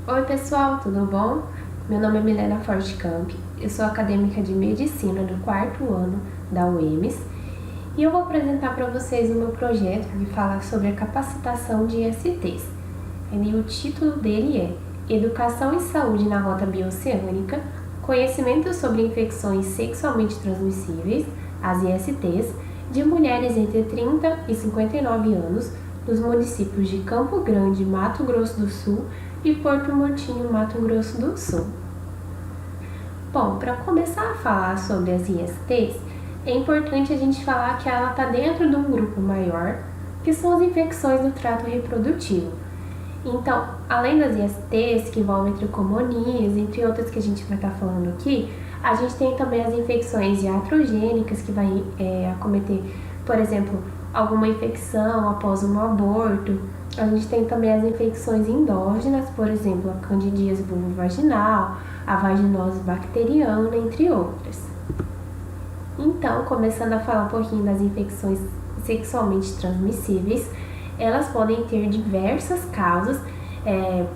Oi pessoal, tudo bom? Meu nome é Milena Fortcamp, eu sou acadêmica de Medicina do 4º ano da UEMS e eu vou apresentar para vocês o meu projeto que fala sobre a capacitação de ISTs. E o título dele é Educação e Saúde na Rota Bioceânica, Conhecimento sobre Infecções Sexualmente Transmissíveis, as ISTs, de mulheres entre 30 e 59 anos, dos municípios de Campo Grande, Mato Grosso do Sul e Porto Murtinho, Mato Grosso do Sul. Bom, para começar a falar sobre as ISTs, é importante a gente falar que ela está dentro de um grupo maior, que são as infecções do trato reprodutivo. Então, além das ISTs, que envolvem tricomonias, entre outras que a gente vai estar falando aqui, a gente tem também as infecções iatrogênicas, que vai acometer, por exemplo, alguma infecção após um aborto. A gente tem também as infecções endógenas, por exemplo, a candidíase vulvovaginal, a vaginose bacteriana, entre outras. Então, começando a falar um pouquinho das infecções sexualmente transmissíveis, elas podem ter diversas causas,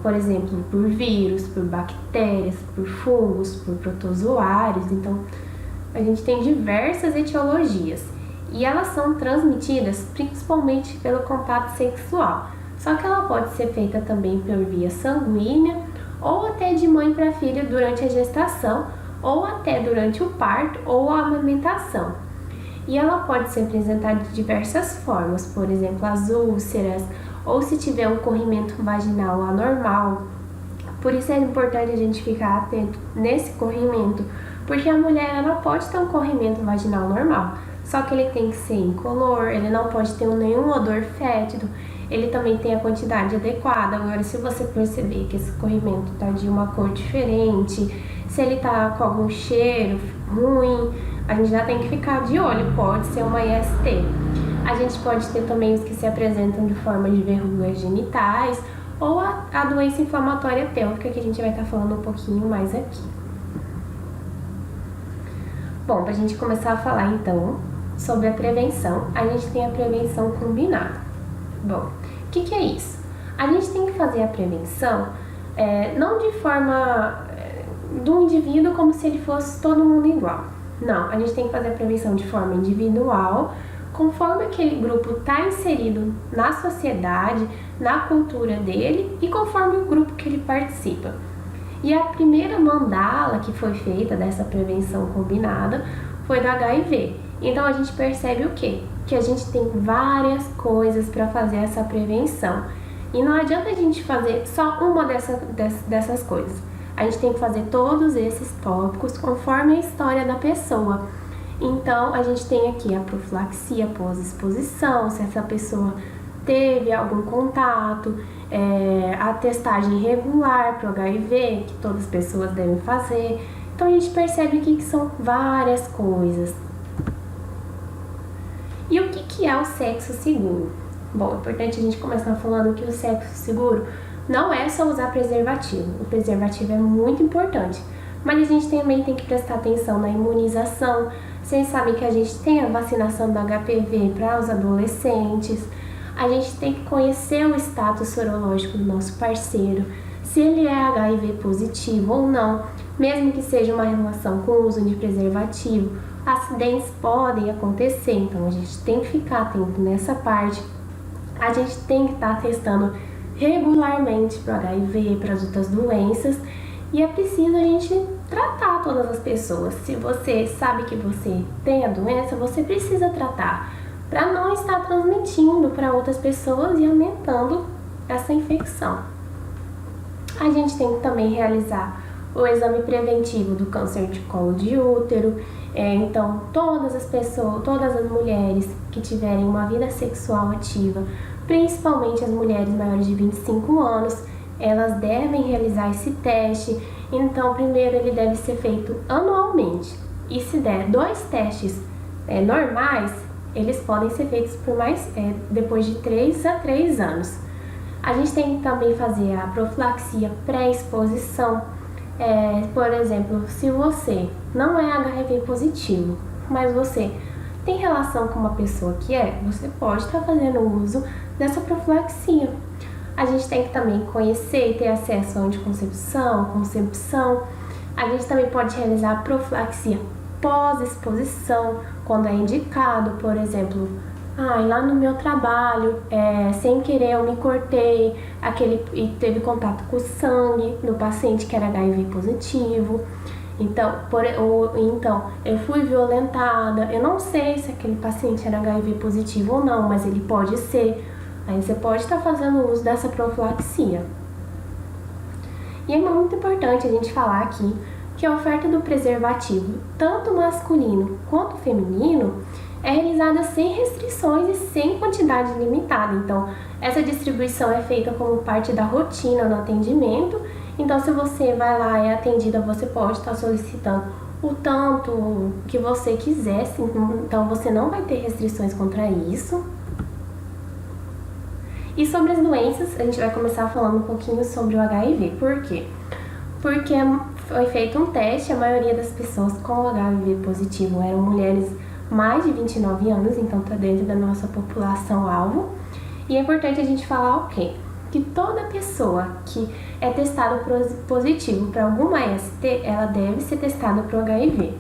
por exemplo, por vírus, por bactérias, por fungos, por protozoários. Então, a gente tem diversas etiologias e elas são transmitidas principalmente pelo contato sexual. Só que ela pode ser feita também por via sanguínea ou até de mãe para filha durante a gestação ou até durante o parto ou a amamentação. E ela pode se apresentar de diversas formas, por exemplo, as úlceras ou se tiver um corrimento vaginal anormal. Por isso é importante a gente ficar atento nesse corrimento, porque a mulher ela pode ter um corrimento vaginal normal, só que ele tem que ser incolor, ele não pode ter nenhum odor fétido, ele também tem a quantidade adequada. Agora, se você perceber que esse corrimento está de uma cor diferente, se ele está com algum cheiro ruim, a gente já tem que ficar de olho, pode ser uma IST. A gente pode ter também os que se apresentam de forma de verrugas genitais ou a doença inflamatória pélvica, que a gente vai estar falando um pouquinho mais aqui. Bom, para a gente começar a falar então sobre a prevenção, a gente tem a prevenção combinada. Bom, o que é isso? A gente tem que fazer a prevenção não de forma do indivíduo como se ele fosse todo mundo igual. Não, a gente tem que fazer a prevenção de forma individual, conforme aquele grupo está inserido na sociedade, na cultura dele e conforme o grupo que ele participa. E a primeira mandala que foi feita dessa prevenção combinada foi do HIV. Então a gente percebe o quê? Que a gente tem várias coisas para fazer essa prevenção. E não adianta a gente fazer só uma dessas coisas. A gente tem que fazer todos esses tópicos conforme a história da pessoa. Então, a gente tem aqui a profilaxia pós-exposição, se essa pessoa teve algum contato, a testagem regular para o HIV, que todas as pessoas devem fazer. Então, a gente percebe aqui que são várias coisas. E o que é o sexo seguro? Bom, é importante a gente começar falando que o sexo seguro não é só usar preservativo. O preservativo é muito importante, mas a gente também tem que prestar atenção na imunização. Vocês sabem que a gente tem a vacinação do HPV para os adolescentes. A gente tem que conhecer o status sorológico do nosso parceiro, se ele é HIV positivo ou não, mesmo que seja uma relação com o uso de preservativo. Acidentes podem acontecer, então a gente tem que ficar atento nessa parte. A gente tem que estar testando regularmente para o HIV, para as outras doenças, e é preciso a gente tratar todas as pessoas. Se você sabe que você tem a doença, você precisa tratar para não estar transmitindo para outras pessoas e aumentando essa infecção. A gente tem que também realizar o exame preventivo do câncer de colo de útero. Então, todas as pessoas, todas as mulheres que tiverem uma vida sexual ativa, principalmente as mulheres maiores de 25 anos, elas devem realizar esse teste. Então, primeiro ele deve ser feito anualmente. E se der 2 testes normais, eles podem ser feitos por depois de 3 a 3 anos. A gente tem que também fazer a profilaxia pré-exposição. Por exemplo, se você não é HIV positivo, mas você tem relação com uma pessoa que você pode estar fazendo uso dessa profilaxia. A gente tem que também conhecer e ter acesso à anticoncepção, concepção. A gente também pode realizar profilaxia pós-exposição, quando é indicado, por exemplo, lá no meu trabalho, sem querer eu me cortei e teve contato com o sangue do paciente que era HIV positivo. Então, eu fui violentada, eu não sei se aquele paciente era HIV positivo ou não, mas ele pode ser. Aí você pode estar fazendo uso dessa profilaxia. E é muito importante a gente falar aqui que a oferta do preservativo, tanto masculino quanto feminino, é realizada sem restrições e sem quantidade limitada. Então, essa distribuição é feita como parte da rotina no atendimento. Então, se você vai lá e é atendida, você pode estar solicitando o tanto que você quiser. Então, você não vai ter restrições contra isso. E sobre as doenças, a gente vai começar falando um pouquinho sobre o HIV. Por quê? Porque foi feito um teste, a maioria das pessoas com HIV positivo eram mulheres mais de 29 anos, então está dentro da nossa população-alvo. E é importante a gente falar o quê? Que toda pessoa que é testada positivo para alguma ST, ela deve ser testada para o HIV.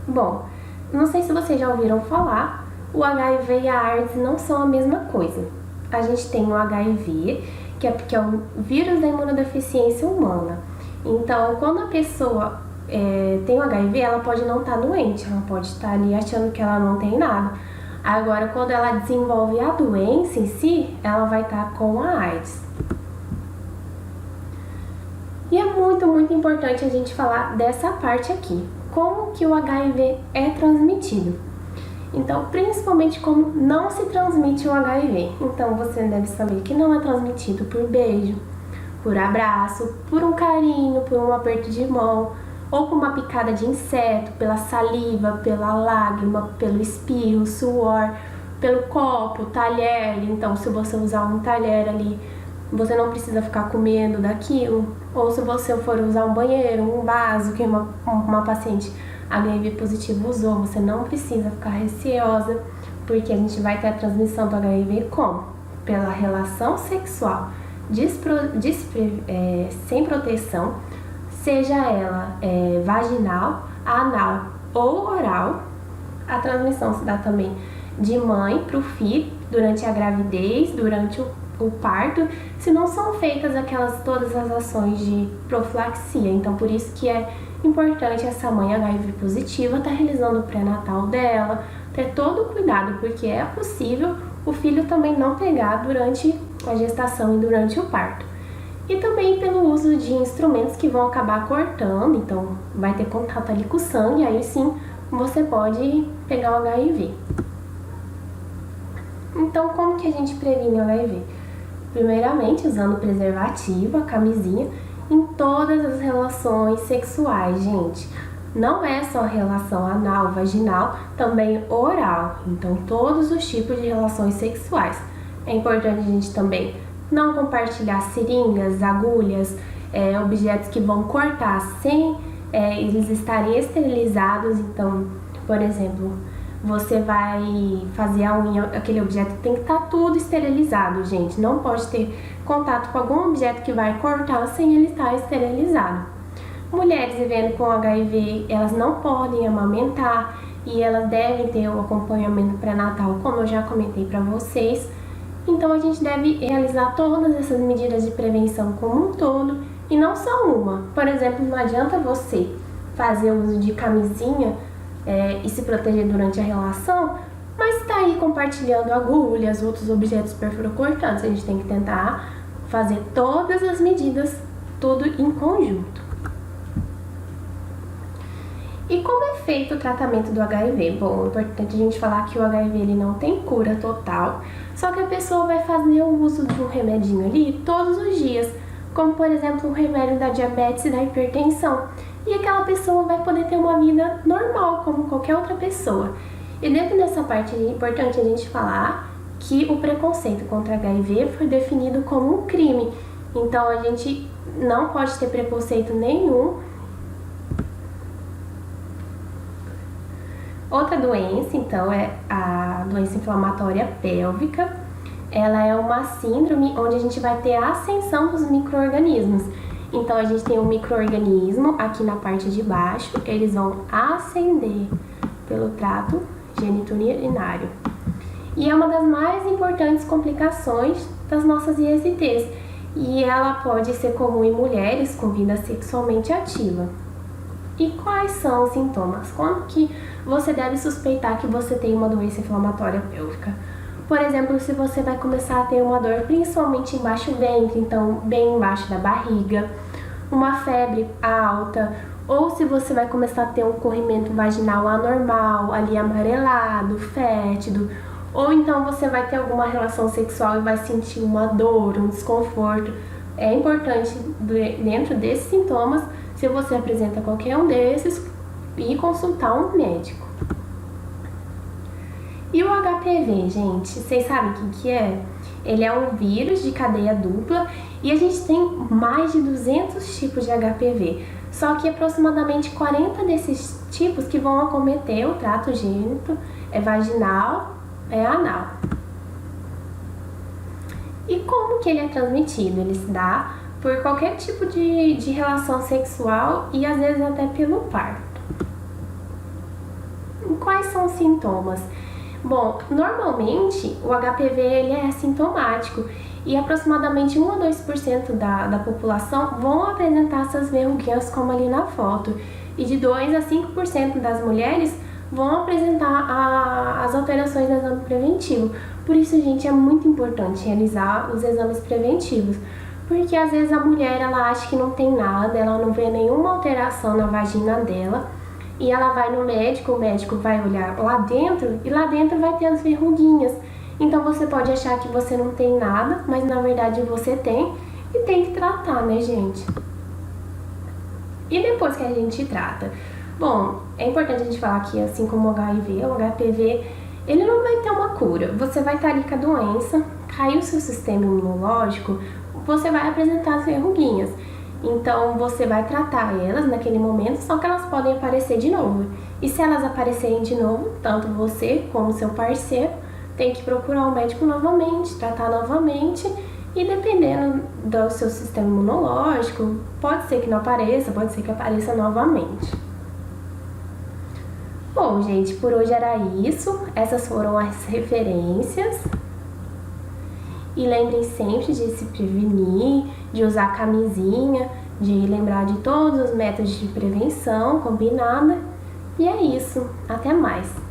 Bom, não sei se vocês já ouviram falar, o HIV e a AIDS não são a mesma coisa. A gente tem o HIV, que é o vírus da imunodeficiência humana. Então, quando a pessoa tem o HIV, ela pode não estar doente, ela pode estar ali achando que ela não tem nada. Agora, quando ela desenvolve a doença em si, ela vai estar com a AIDS. E é muito, muito importante a gente falar dessa parte aqui. Como que o HIV é transmitido? Então, principalmente como não se transmite o HIV. Então, você deve saber que não é transmitido por beijo, por abraço, por um carinho, por um aperto de mão, ou por uma picada de inseto, pela saliva, pela lágrima, pelo espirro, suor, pelo copo, talher. Então, se você usar um talher ali, você não precisa ficar com medo daquilo. Ou se você for usar um banheiro, um vaso que uma paciente HIV positivo usou, você não precisa ficar receosa, porque a gente vai ter a transmissão do HIV como? Pela relação sexual sem proteção, seja ela vaginal, anal ou oral. A transmissão se dá também de mãe para o filho durante a gravidez, durante o parto, se não são feitas todas as ações de profilaxia. Então, por isso que é importante essa mãe HIV positiva estar realizando o pré-natal dela, ter todo o cuidado, porque é possível o filho também não pegar durante a gestação e durante o parto. E também pelo uso de instrumentos que vão acabar cortando, então vai ter contato ali com o sangue, aí sim você pode pegar o HIV. Então, como que a gente previne o HIV? Primeiramente, usando o preservativo, a camisinha, em todas as relações sexuais, gente. Não é só relação anal, vaginal, também oral. Então, todos os tipos de relações sexuais. É importante a gente também não compartilhar seringas, agulhas, objetos que vão cortar sem eles estarem esterilizados. Então, por exemplo, você vai fazer a unha, aquele objeto tem que estar tudo esterilizado, gente. Não pode ter contato com algum objeto que vai cortar sem ele estar esterilizado. Mulheres vivendo com HIV, elas não podem amamentar e elas devem ter o acompanhamento pré-natal, como eu já comentei para vocês. Então, a gente deve realizar todas essas medidas de prevenção como um todo e não só uma. Por exemplo, não adianta você fazer uso de camisinha e se proteger durante a relação, mas está aí compartilhando agulhas, outros objetos perfuracortantes. A gente tem que tentar fazer todas as medidas, tudo em conjunto. E como é feito o tratamento do HIV? Bom, é importante a gente falar que o HIV ele não tem cura total, só que a pessoa vai fazer o uso de um remedinho ali todos os dias, como por exemplo o remédio da diabetes e da hipertensão. E aquela pessoa vai poder ter uma vida normal, como qualquer outra pessoa. E dentro dessa parte é importante a gente falar que o preconceito contra HIV foi definido como um crime. Então a gente não pode ter preconceito nenhum. Outra doença, então, é a doença inflamatória pélvica, ela é uma síndrome onde a gente vai ter a ascensão dos micro-organismos. Então, a gente tem um micro-organismo aqui na parte de baixo, eles vão ascender pelo trato geniturinário. E é uma das mais importantes complicações das nossas ISTs. E ela pode ser comum em mulheres com vida sexualmente ativa. E quais são os sintomas? Quando que você deve suspeitar que você tem uma doença inflamatória pélvica? Por exemplo, se você vai começar a ter uma dor principalmente embaixo do ventre, então bem embaixo da barriga, uma febre alta, ou se você vai começar a ter um corrimento vaginal anormal, ali amarelado, fétido, ou então você vai ter alguma relação sexual e vai sentir uma dor, um desconforto. É importante, dentro desses sintomas, se você apresenta qualquer um desses, ir consultar um médico. E o HPV, gente, vocês sabem o que é? Ele é um vírus de cadeia dupla e a gente tem mais de 200 tipos de HPV. Só que aproximadamente 40 desses tipos que vão acometer o trato gênito, vaginal, anal. E como que ele é transmitido? Ele se dá por qualquer tipo de relação sexual e às vezes até pelo parto. E quais são os sintomas? Bom, normalmente o HPV ele é assintomático e aproximadamente 1 a 2% da população vão apresentar essas verruguinhas como ali na foto. E de 2 a 5% das mulheres vão apresentar as alterações no exame preventivo. Por isso, gente, é muito importante realizar os exames preventivos. Porque às vezes a mulher ela acha que não tem nada, ela não vê nenhuma alteração na vagina dela. E ela vai no médico, o médico vai olhar lá dentro e lá dentro vai ter as verruguinhas. Então você pode achar que você não tem nada, mas na verdade você tem e tem que tratar, né, gente? E depois que a gente trata? Bom, é importante a gente falar que assim como o HIV, o HPV, ele não vai ter uma cura. Você vai estar ali com a doença, caiu o seu sistema imunológico, você vai apresentar as verruguinhas. Então você vai tratar elas naquele momento, só que elas podem aparecer de novo. E se elas aparecerem de novo, tanto você como seu parceiro tem que procurar um médico novamente, tratar novamente. E dependendo do seu sistema imunológico, pode ser que não apareça, pode ser que apareça novamente. Bom, gente, por hoje era isso. Essas foram as referências. E lembrem sempre de se prevenir, de usar camisinha, de lembrar de todos os métodos de prevenção combinada. E é isso. Até mais!